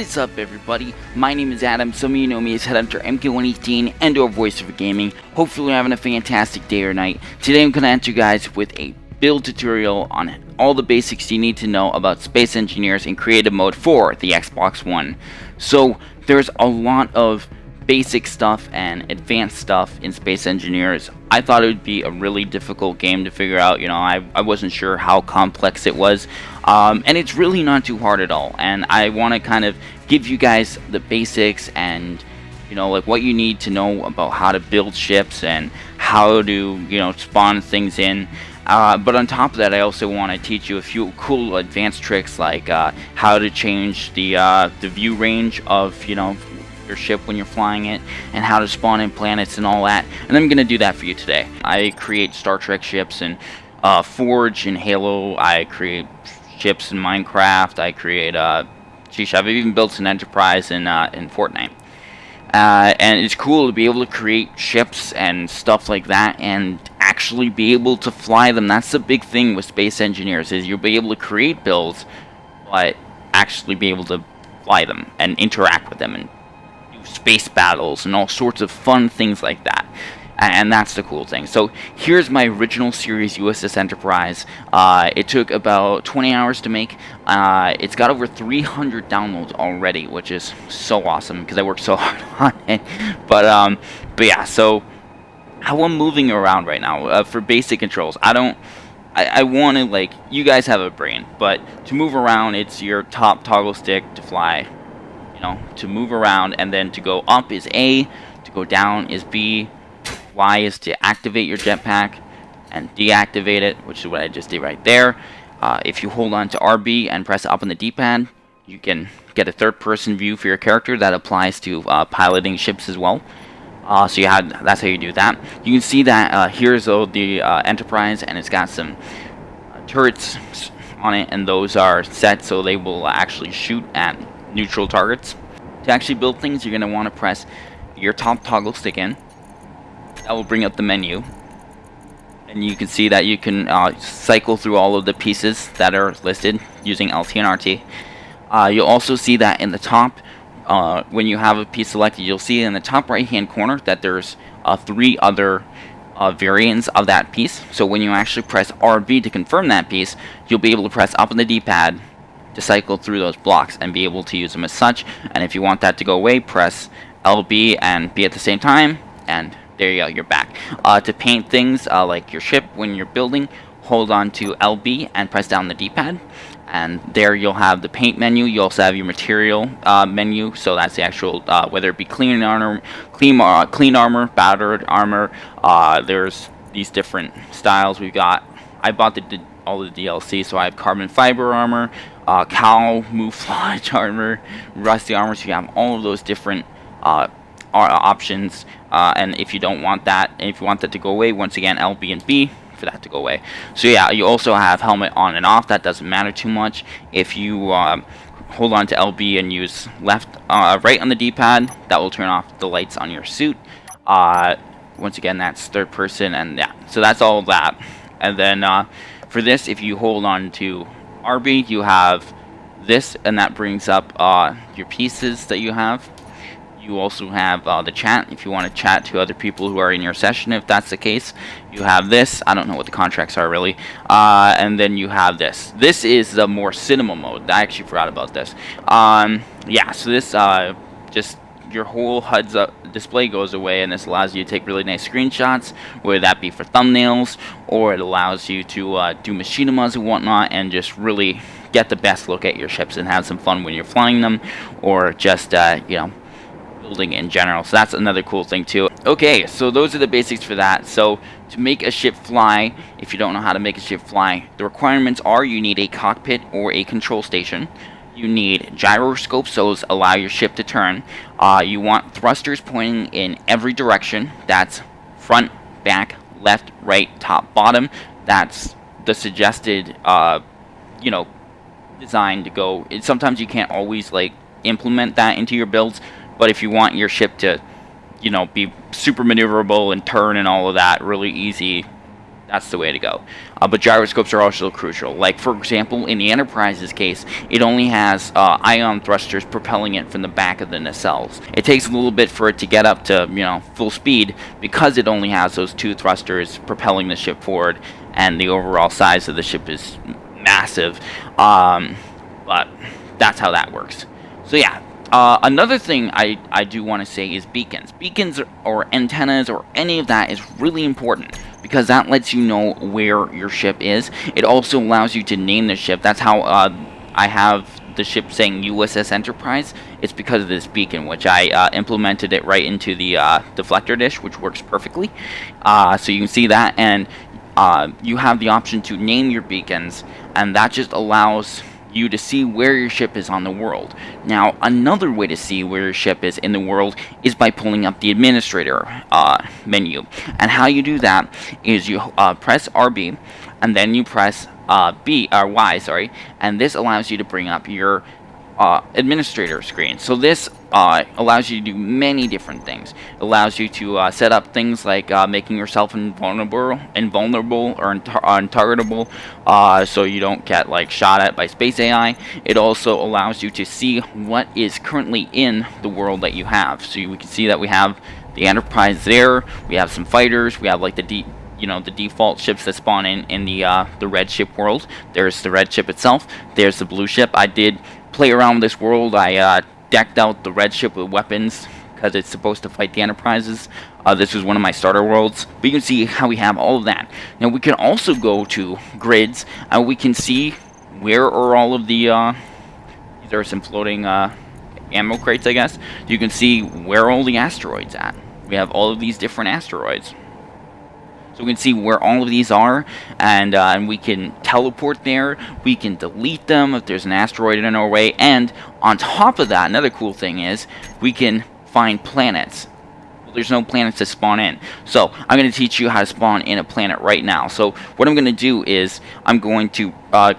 is up, everybody? My name is Adam. Some of you know me as Headhunter MK118 and or Voice of Gaming. Hopefully you're having a fantastic day or night. Today I'm going to answer you guys with a build tutorial on all the basics you need to know about Space Engineers in creative mode for the Xbox One. So there's a lot of basic stuff and advanced stuff in Space Engineers. I thought it would be a really difficult game to figure out. I wasn't sure how complex it was, and it's really not too hard at all. And I want to kind of give you guys the basics and like what you need to know about how to build ships and how to spawn things in. But on top of that, I also want to teach you a few cool advanced tricks, like how to change the view range of your ship when you're flying it, and how to spawn in planets and all that. And I'm gonna do that for you today. I create Star Trek ships in Forge and Halo. I create ships in Minecraft. I create I've even built an Enterprise in Fortnite. And it's cool to be able to create ships and stuff like that and actually be able to fly them. That's the big thing with Space Engineers, is you'll be able to create builds but actually be able to fly them and interact with them and space battles and all sorts of fun things like that. And that's the cool thing. So here's my original series USS Enterprise. It took about 20 hours to make. It's got over 300 downloads already, which is so awesome because I worked so hard on it. But yeah, so how I'm moving around right now for basic controls, I want to, you guys have a brain, but to move around, it's your top toggle stick to fly. To move around, and then to go up is A, to go down is B, Y is to activate your jetpack and deactivate it, which is what I just did right there. If you hold on to RB and press up on the D-pad, you can get a third-person view for your character. That applies to piloting ships as well. So that's how you do that. You can see that here's the Enterprise, and it's got some turrets on it, and those are set so they will actually shoot at neutral targets. To actually build things, you're going to want to press your top toggle stick in. That will bring up the menu, and you can see that you can cycle through all of the pieces that are listed using LT and RT. You'll also see that in the top, when you have a piece selected, you'll see in the top right hand corner that there's 3 other variants of that piece. So when you actually press RB to confirm that piece, you'll be able to press up on the D-pad to cycle through those blocks and be able to use them as such. And if you want that to go away, press LB and B at the same time, and there you go, you're back. To paint things like your ship when you're building, hold on to LB and press down the D-pad, and there you'll have the paint menu. You also have your material menu, so that's the actual whether it be clean armor, battered armor. There's these different styles we've got. I bought all the DLC, so I have carbon fiber armor, camouflage armor, rusty armor. So you have all of those different options, and if you don't want that, and if you want that to go away, once again LB and B for that to go away. So yeah, you also have helmet on and off. That doesn't matter too much. If you hold on to LB and use right on the D-pad, that will turn off the lights on your suit. Once again, that's third person, and yeah, so that's all of that. And then for this, if you hold on to RB, you have this, and that brings up your pieces that you have. You also have the chat, if you want to chat to other people who are in your session, if that's the case. You have this. I don't know what the contracts are really. And then you have this. This is the more cinema mode. I actually forgot about this. Yeah, so this just your whole HUD's display goes away, and this allows you to take really nice screenshots, whether that be for thumbnails, or it allows you to do machinimas and whatnot, and just really get the best look at your ships and have some fun when you're flying them, or just building in general. So that's another cool thing too. Okay, so those are the basics for that. So to make a ship fly, if you don't know how to make a ship fly, the requirements are you need a cockpit or a control station. You need gyroscopes, so those allow your ship to turn. You want thrusters pointing in every direction. That's front, back, left, right, top, bottom. That's the suggested, design to go. Sometimes you can't always implement that into your builds, but if you want your ship to, be super maneuverable and turn and all of that really easy, That's the way to go. But gyroscopes are also crucial. Like, for example, in the Enterprise's case, it only has ion thrusters propelling it from the back of the nacelles. It takes a little bit for it to get up to, full speed because it only has those 2 thrusters propelling the ship forward, and the overall size of the ship is massive. But that's how that works. So yeah. Another thing I do want to say is beacons. Beacons or antennas or any of that is really important because that lets you know where your ship is. It also allows you to name the ship. That's how I have the ship saying USS Enterprise. It's because of this beacon, which I implemented it right into the deflector dish, which works perfectly. So you can see that, and you have the option to name your beacons, and that just allows you to see where your ship is on the world. Now, another way to see where your ship is in the world is by pulling up the administrator menu. And how you do that is you press RB, and then you press Y, sorry, and this allows you to bring up your administrator screen. So this allows you to do many different things. It allows you to set up things like making yourself invulnerable or untargetable, so you don't get shot at by space AI. It also allows you to see what is currently in the world that you have. So we can see that we have the Enterprise there. We have some fighters. We have the default ships that spawn in the red ship world. There's the red ship itself. There's the blue ship. I did play around with this world. I decked out the red ship with weapons because it's supposed to fight the Enterprises. This was one of my starter worlds. But you can see how we have all of that. Now we can also go to grids, and we can see where are all of the there are some floating ammo crates, I guess. You can see where are all the asteroids at. We have all of these different asteroids. So we can see where all of these are, and we can teleport there. We can delete them if there's an asteroid in our way. And on top of that, another cool thing is we can find planets. Well, there's no planets to spawn in. So I'm going to teach you how to spawn in a planet right now. So what I'm going to do is I'm going to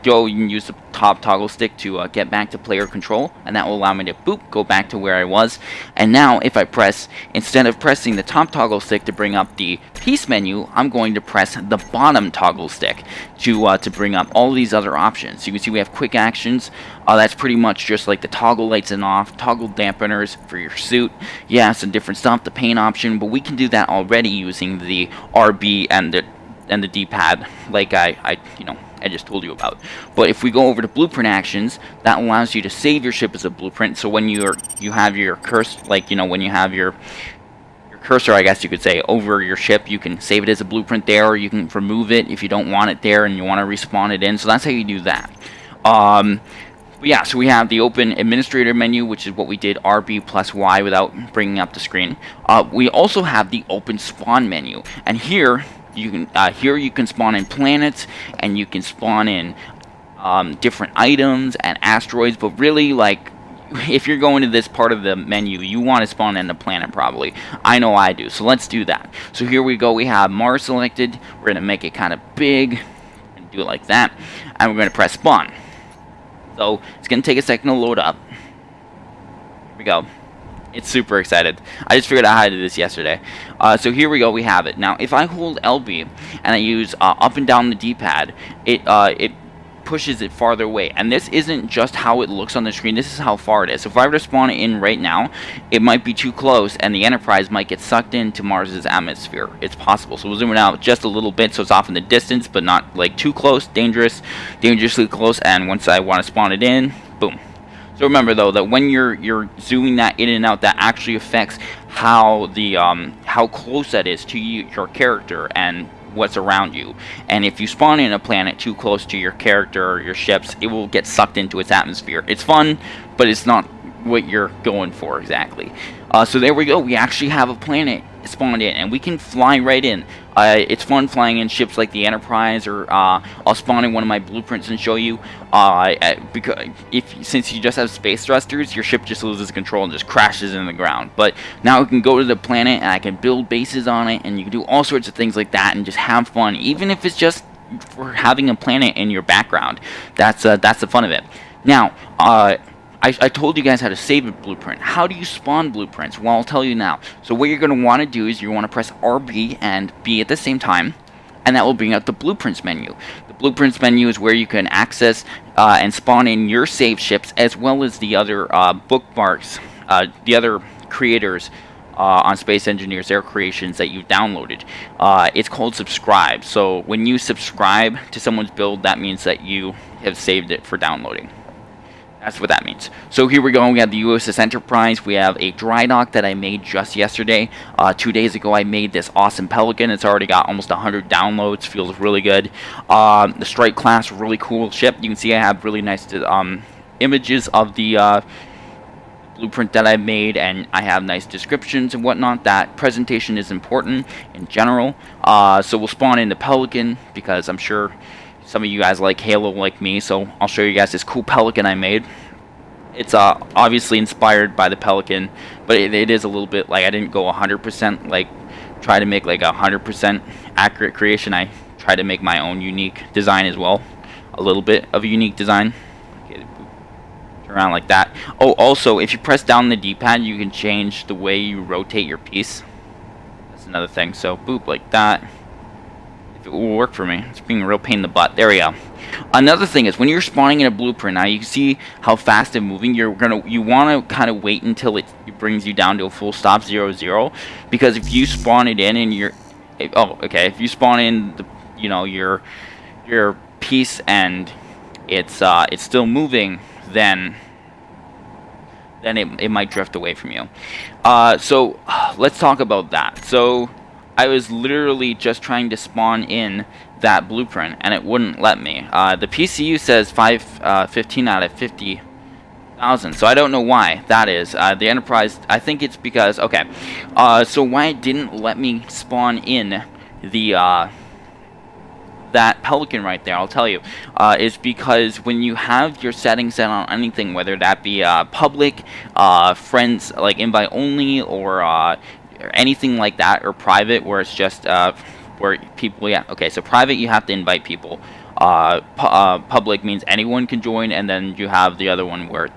go and use the top toggle stick to get back to player control, and that will allow me to go back to where I was. And now if I press, instead of pressing the top toggle stick to bring up the piece menu, I'm going to press the bottom toggle stick to bring up all of these other options. So you can see we have quick actions. That's pretty much just like the toggle lights and off, toggle dampeners for your suit, yeah, some different stuff, the paint option, but we can do that already using the RB and the D-pad, like I just told you about. But if we go over to blueprint actions, that allows you to save your ship as a blueprint. So when you have your cursor, when you have your cursor, I guess you could say, over your ship, you can save it as a blueprint there, or you can remove it if you don't want it there and you want to respawn it in. So that's how you do that. But yeah, so we have the open administrator menu, which is what we did, RB plus Y without bringing up the screen. We also have the open spawn menu, and here you can spawn in planets, and you can spawn in different items and asteroids. But really, if you're going to this part of the menu, you want to spawn in a planet probably. I know I do. So let's do that. So here we go. We have Mars selected. We're going to make it kind of big and do it like that, and we're going to press spawn. So it's going to take a second to load up. Here we go. It's super excited. I just figured out how to do this yesterday. So here we go. We have it. Now, if I hold LB and I use up and down the D-pad, it pushes it farther away. And this isn't just how it looks on the screen. This is how far it is. So if I were to spawn it in right now, it might be too close, and the Enterprise might get sucked into Mars's atmosphere. It's possible. So we'll zoom it out just a little bit, so it's off in the distance, but not too close, dangerously close. And once I want to spawn it in, boom. So remember though that when you're zooming that in and out, that actually affects how close that is to your character and what's around you. And if you spawn in a planet too close to your character or your ships, it will get sucked into its atmosphere. It's fun, but it's not what you're going for exactly. So there we go. We actually have a planet spawned in, and we can fly right in. It's fun flying in ships like the Enterprise, or I'll spawn in one of my blueprints and show you. Because since you just have space thrusters, your ship just loses control and just crashes in the ground. But now we can go to the planet, and I can build bases on it, and you can do all sorts of things like that and just have fun, even if it's just for having a planet in your background. That's the fun of it. Now, I told you guys how to save a blueprint. How do you spawn blueprints? Well, I'll tell you now. So what you're going to want to do is you want to press RB and B at the same time. and that will bring up the blueprints menu. The blueprints menu is where you can access and spawn in your saved ships, as well as the other bookmarks, the other creators on Space Engineers, their creations that you've downloaded. It's called subscribe. So when you subscribe to someone's build, that means that you have saved it for downloading. That's what that means. So here we go. We have the USS Enterprise. We have a dry dock that I made just yesterday. 2 days ago, I made this awesome Pelican. It's already got almost 100 downloads. Feels really good. The Strike class, really cool ship. You can see I have really nice images of the blueprint that I made, and I have nice descriptions and whatnot. That presentation is important in general. So we'll spawn in the Pelican, because I'm sure some of you guys like Halo like me, so I'll show you guys this cool Pelican I made. It's obviously inspired by the Pelican, but it is a little bit like I didn't go 100%, like try to make like a 100% accurate creation. I try to make my own unique design as well, a little bit of a unique design. Okay, turn around like that. Oh, also, if you press down the D-pad, you can change the way you rotate your piece. That's another thing. So boop, like that. If it will work for me. It's being a real pain in the butt. There we go. Another thing is, when you're spawning in a blueprint, now you can see how fast and moving you want to kind of wait until it brings you down to a full stop 0-0, because if you spawn it in and if you spawn in the your piece and it's still moving, then it might drift away from you. So let's talk about that. So I was literally just trying to spawn in that blueprint, and it wouldn't let me. The PCU says 15 out of 50,000, so I don't know why that is. The Enterprise, I think it's because, okay, so why it didn't let me spawn in the that Pelican right there, I'll tell you, is because when you have your settings set on anything, whether that be public, friends, like invite only, or anything like that, or private, where it's just where people, okay, so private, you have to invite people. Public means anyone can join, and then you have the other one where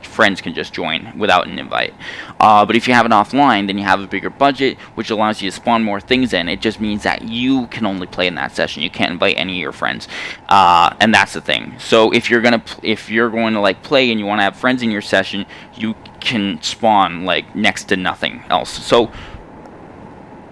friends can just join without an invite. But if you have it offline, then you have a bigger budget, which allows you to spawn more things in. It just means that you can only play in that session. You can't invite any of your friends, and that's the thing. So if you're going to like play and you want to have friends in your session, you can spawn like next to nothing else. So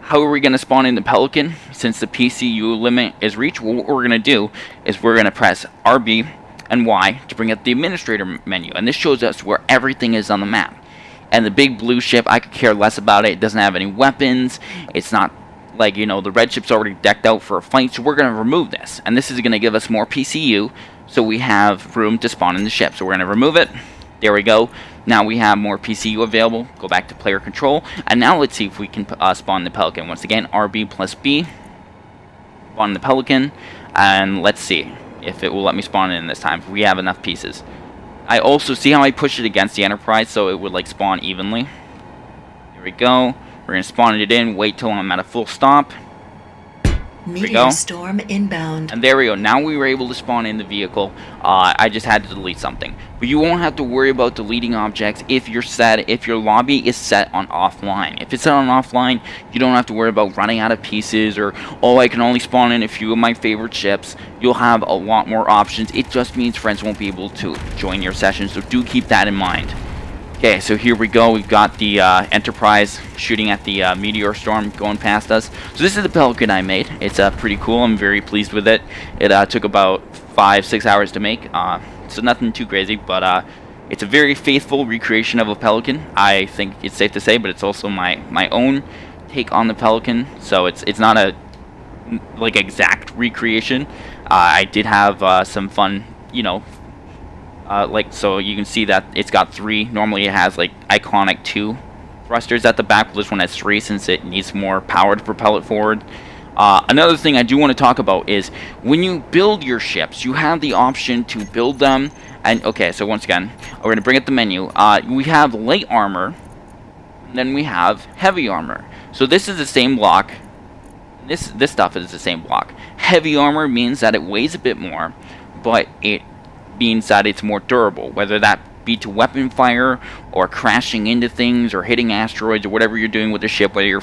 how are we going to spawn in the Pelican since the PCU limit is reached? Well, what we're going to do is we're going to press RB and Y to bring up the administrator menu, and this shows us where everything is on the map. And the big blue ship, I could care less about it. It doesn't have any weapons. It's not like, the red ship's already decked out for a fight, so we're going to remove this. And this is going to give us more PCU, so we have room to spawn in the ship. So we're going to remove it. There we go. Now we have more PCU available. Go back to player control, and now let's see if we can spawn the Pelican. Once again, RB plus B, spawn the Pelican, and let's see if it will let me spawn in this time, if we have enough pieces. I also see how I push it against the Enterprise, so it would like spawn evenly. Here we go. We're going to spawn it in, wait till I'm at a full stop. Meteor storm inbound. And there we go. Now we were able to spawn in the vehicle. I just had to delete something. But you won't have to worry about deleting objects if your lobby is set on offline. If it's set on offline, you don't have to worry about running out of pieces, or, oh, I can only spawn in a few of my favorite ships. You'll have a lot more options. It just means friends won't be able to join your session, so do keep that in mind. Okay, so here we go. We've got the Enterprise shooting at the meteor storm going past us. So this is the Pelican I made. It's pretty cool. I'm very pleased with it. It took about 5-6 hours to make, so nothing too crazy, but it's a very faithful recreation of a Pelican. I think it's safe to say, but it's also my own take on the Pelican. So it's not a like exact recreation. I did have some fun, so you can see that it's got 3. Normally it has like iconic 2 thrusters at the back. This one has 3 since it needs more power to propel it forward. Another thing I do want to talk about is when you build your ships, you have the option to build them. And okay, so once again, we're going to bring up the menu. We have light armor, and then we have heavy armor. So this is the same block. This stuff is the same block. Heavy armor means that it weighs a bit more, but it means that it's more durable, whether that be to weapon fire or crashing into things or hitting asteroids or whatever you're doing with the ship, whether you're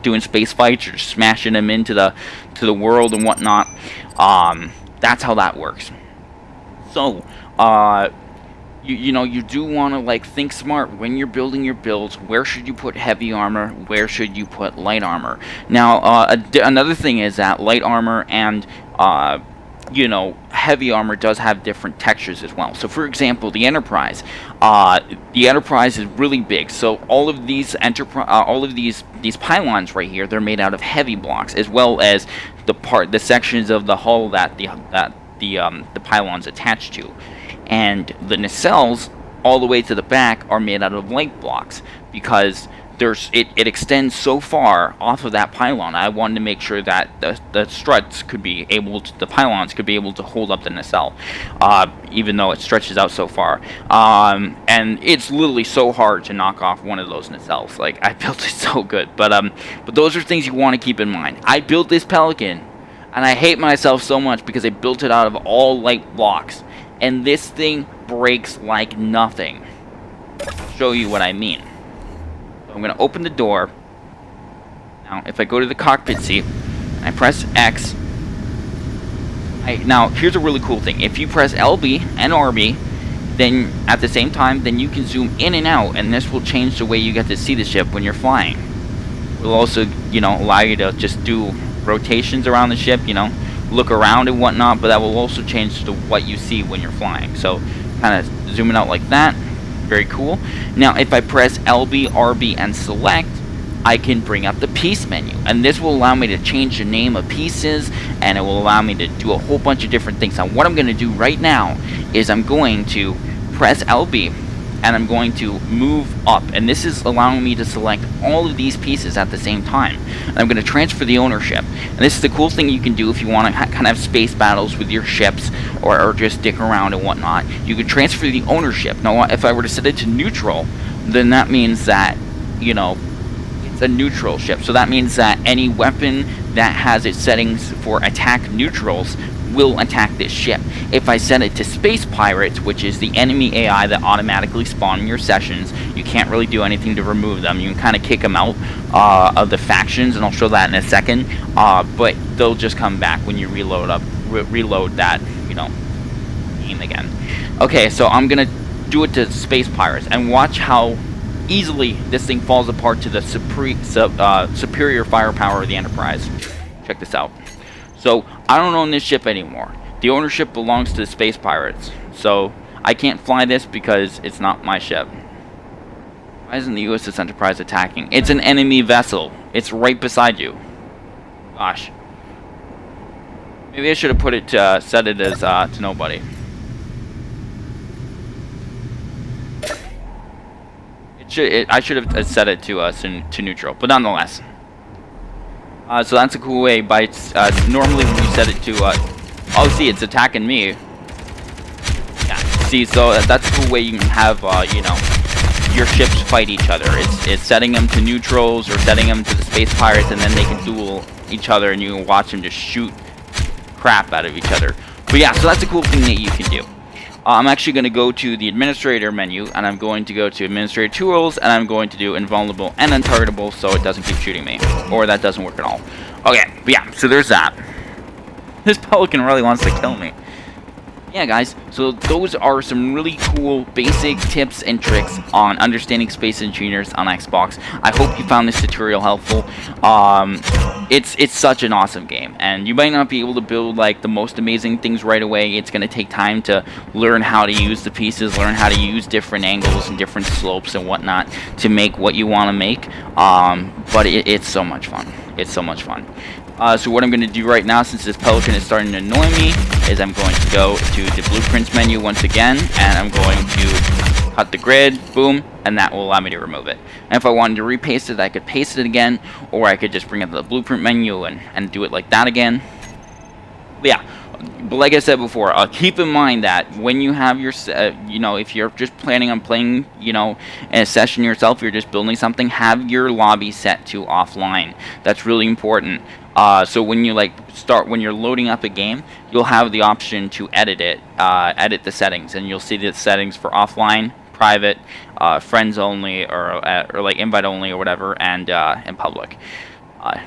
doing space fights or smashing them into the world and whatnot. That's how that works. So, you know, you do want to like think smart when you're building your builds. Where should you put heavy armor? Where should you put light armor? Now, another thing is that light armor and you know, heavy armor does have different textures as well. So, for example, the Enterprise is really big. So, all of these these pylons right here, they're made out of heavy blocks, as well as the sections of the hull that the pylons attached to. And the nacelles, all the way to the back, are made out of light blocks because it extends so far off of that pylon. I wanted to make sure that the struts could be able to, the pylons could be able to hold up the nacelle, even though it stretches out so far. And it's literally so hard to knock off one of those nacelles. Like, I built it so good, but those are things you want to keep in mind. I built this Pelican, and I hate myself so much because I built it out of all light blocks. And this thing breaks like nothing. I'll show you what I mean. So I'm going to open the door. Now, if I go to the cockpit seat, and I press X. Now, here's a really cool thing. If you press LB and RB, then at the same time, then you can zoom in and out, and this will change the way you get to see the ship when you're flying. It will also, you know, allow you to just do rotations around the ship, you know, look around and whatnot, but that will also change to what you see when you're flying. So kind of zooming out like that. Very cool. Now if I press LB, RB, and select, I can bring up the piece menu, and this will allow me to change the name of pieces, and it will allow me to do a whole bunch of different things. Now what I'm going to do right now is I'm going to press LB, and I'm going to move up, and this is allowing me to select all of these pieces at the same time. And I'm going to transfer the ownership, and this is the cool thing you can do if you want to kind of have space battles with your ships, or just dick around and whatnot. You can transfer the ownership. Now if I were to set it to neutral, then that means that, you know, it's a neutral ship, so that means that any weapon that has its settings for attack neutrals will attack this ship. If I set it to Space Pirates, which is the enemy AI that automatically spawn in your sessions, you can't really do anything to remove them. You can kind of kick them out of the factions, and I'll show that in a second, but they'll just come back when you reload that, you know, game again. Okay, so I'm gonna do it to Space Pirates, and watch how easily this thing falls apart to the superior firepower of the Enterprise. Check this out. So, I don't own this ship anymore. The ownership belongs to the Space Pirates. So, I can't fly this because it's not my ship. Why isn't the USS Enterprise attacking? It's an enemy vessel. It's right beside you. Gosh. Maybe I should have put it set it as to nobody. I should have set it to neutral, but nonetheless. So that's a cool way. Normally when you set it to, oh, see, it's attacking me. Yeah, see, so that's a cool way you can have, you know, your ships fight each other. It's setting them to neutrals or setting them to the Space Pirates, and then they can duel each other, and you can watch them just shoot crap out of each other. But yeah, so that's a cool thing that you can do. I'm actually going to go to the administrator menu, and I'm going to go to administrator tools, and I'm going to do invulnerable and untargetable so it doesn't keep shooting me, or that doesn't work at all. Okay, but yeah, so there's that. This Pelican really wants to kill me. Yeah, guys, so those are some really cool basic tips and tricks on understanding Space Engineers on Xbox. I hope you found this tutorial helpful. It's such an awesome game, and you might not be able to build like the most amazing things right away. It's going to take time to learn how to use the pieces, learn how to use different angles and different slopes and whatnot to make what you want to make. But it's so much fun. It's so much fun. So what I'm going to do right now, since this Pelican is starting to annoy me, is I'm going to go to the blueprints menu once again, and I'm going to cut the grid, boom, and that will allow me to remove it. And if I wanted to repaste it, I could paste it again, or I could just bring up the blueprint menu and do it like that again. But yeah, but like I said before, keep in mind that when you have your, if you're just planning on playing, in a session yourself, you're just building something, have your lobby set to offline. That's really important. So when you when you're loading up a game, you'll have the option to edit it, edit the settings, and you'll see the settings for offline, private, friends only, or like invite only or whatever, and public.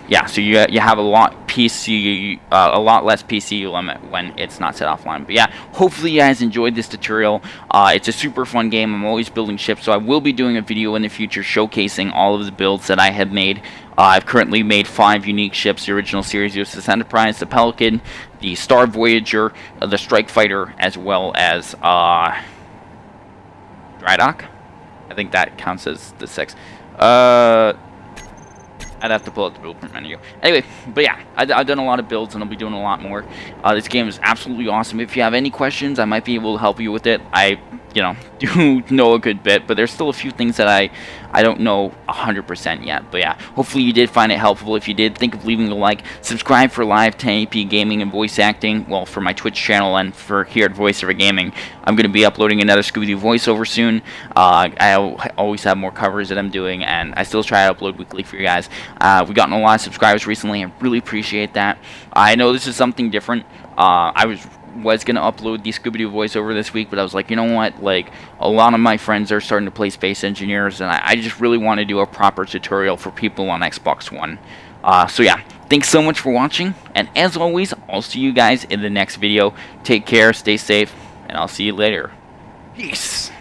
Yeah, so you have a lot less PC limit when it's not set offline. But yeah, hopefully you guys enjoyed this tutorial. It's a super fun game. I'm always building ships, so I will be doing a video in the future showcasing all of the builds that I have made. I've currently made 5 unique ships: the original series USS Enterprise, the Pelican, the Star Voyager, the Strike Fighter, as well as Drydock. I think that counts as the 6. I'd have to pull out the blueprint menu. Anyway, but yeah, I've done a lot of builds, and I'll be doing a lot more. This game is absolutely awesome. If you have any questions, I might be able to help you with it. I, do know a good bit, but there's still a few things that I don't know 100% yet. But yeah, hopefully you did find it helpful. If you did, think of leaving a like. Subscribe for live 1080p gaming and voice acting. Well, for my Twitch channel and for here at Voiceover Gaming. I'm going to be uploading another Scooby-Doo voiceover soon. I always have more covers that I'm doing, and I still try to upload weekly for you guys. We've gotten a lot of subscribers recently. I really appreciate that. I know this is something different. I was going to upload the Scooby-Doo voiceover this week, but I was like, you know what? Like, a lot of my friends are starting to play Space Engineers, and I just really want to do a proper tutorial for people on Xbox One. So yeah, thanks so much for watching, and as always, I'll see you guys in the next video. Take care, stay safe, and I'll see you later. Peace!